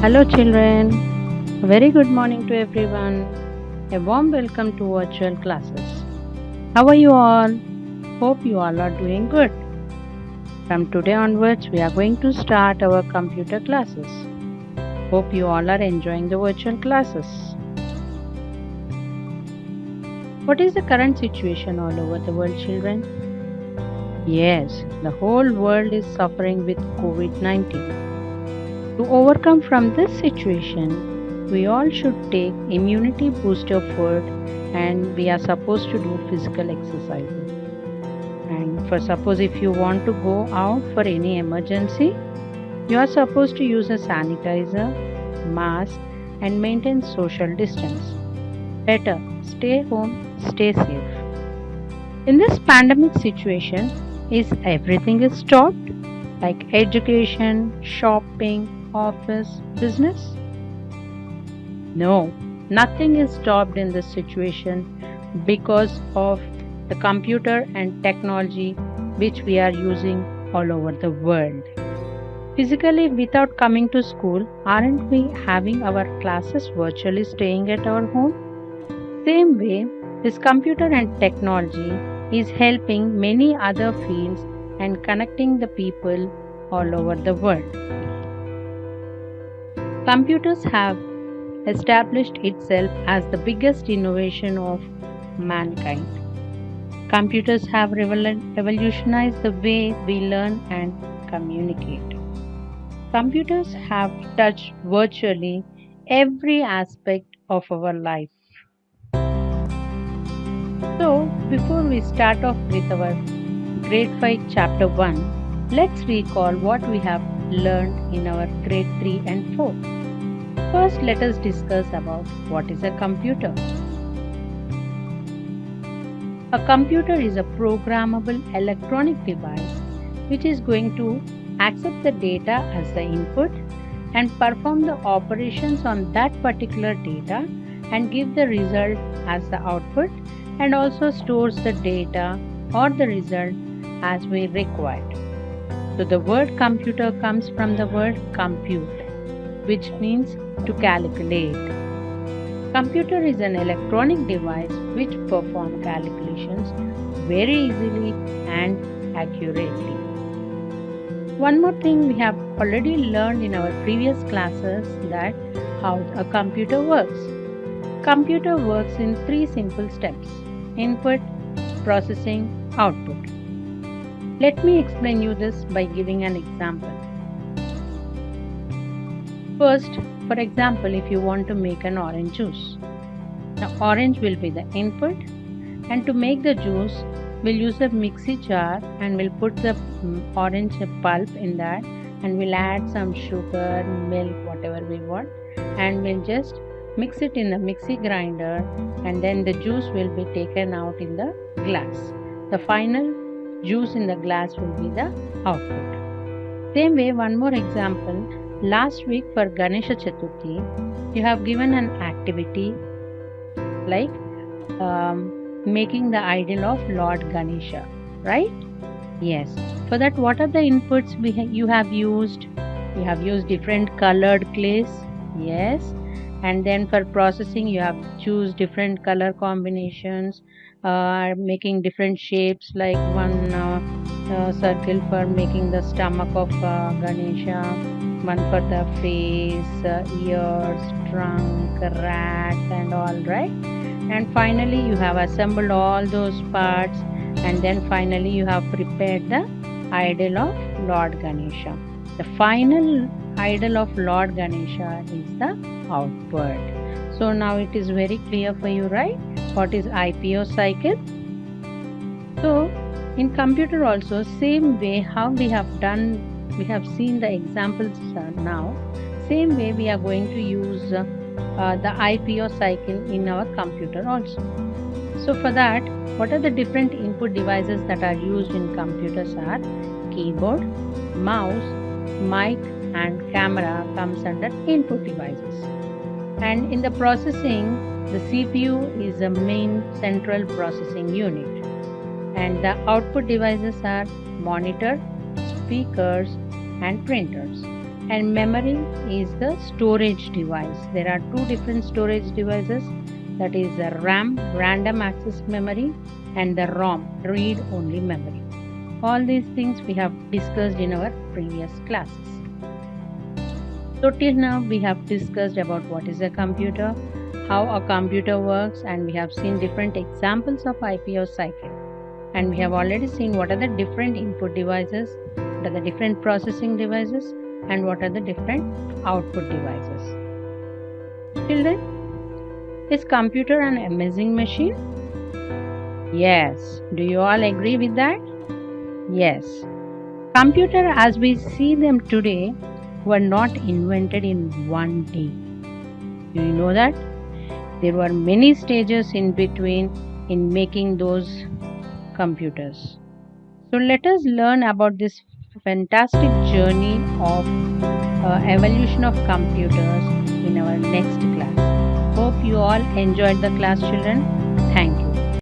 Hello, children. A very good morning to everyone. A warm welcome to virtual classes. How are you all? Hope you all are doing good. From today onwards, we are going to start our computer classes. Hope you all are enjoying the virtual classes. What is the current situation all over the world, children? Yes, the whole world is suffering with COVID-19. To overcome from this situation, we all should take immunity booster food and we are supposed to do physical exercises. And for suppose if you want to go out for any emergency, you are supposed to use a sanitizer, mask and maintain social distance. Better stay home, stay safe. In this pandemic situation, is everything is stopped? Like education, shopping, office, business? No, nothing is stopped in this situation because of the computer and technology which we are using all over the world. Physically, without coming to school, aren't we having our classes virtually staying at our home? Same way, this computer and technology is helping many other fields and connecting the people all over the world. Computers have established itself as the biggest innovation of mankind. Computers have revolutionized the way we learn and communicate. Computers have touched virtually every aspect of our life. So, before we start off with our Grade 5 Chapter 1, let's recall what we have learned in our Grade 3 and 4. First, let us discuss about what is a computer. A computer is a programmable electronic device which is going to accept the data as the input and perform the operations on that particular data and give the result as the output and also stores the data or the result as we require. So the word computer comes from the word compute, which means to calculate. Computer is an electronic device which performs calculations very easily and accurately. One more thing we have already learned in our previous classes that how a computer works. Computer works in 3 simple steps: input, processing, output. Let me explain you this by giving an example. First, for example, if you want to make an orange juice, the orange will be the input, and to make the juice, we'll use a mixie jar and we'll put the orange pulp in that and we'll add some sugar, milk, whatever we want, and we'll just mix it in the mixie grinder and then the juice will be taken out in the glass. The final juice in the glass will be the output. Same way, one more example. Last week for Ganesha Chaturthi, you have given an activity like making the idol of Lord Ganesha, right? Yes. For that, what are the inputs you have used? You have used different colored clays. Yes. And then for processing, you have choose different color combinations, making different shapes like one circle for making the stomach of Ganesha, one for the face, ears, trunk, rat and all, right? And finally you have assembled all those parts and then finally you have prepared the idol of Lord Ganesha. The final idol of Lord Ganesha is the output. So now it is very clear for you, right? What is IPO cycle? So in computer also, same way how we have seen the examples now, same way we are going to use the IPO cycle in our computer also. So for that, what are the different input devices that are used in computers are keyboard, mouse, mic and camera comes under input devices. And in the processing, the CPU is the main central processing unit. And the output devices are monitor, speakers and printers. And memory is the storage device. There are two different storage devices, that is the RAM, random access memory, and the ROM, read only memory. All these things we have discussed in our previous classes. So till now we have discussed about what is a computer, how a computer works, and we have seen different examples of IPO cycle. And we have already seen what are the different input devices, what are the different processing devices, and what are the different output devices. Children, is computer an amazing machine? Yes. Do you all agree with that? Yes. Computer as we see them today were not invented in one day. Do you know that? There were many stages in between in making those computers. So let us learn about this fantastic journey of evolution of computers in our next class. Hope you all enjoyed the class, children. Thank you.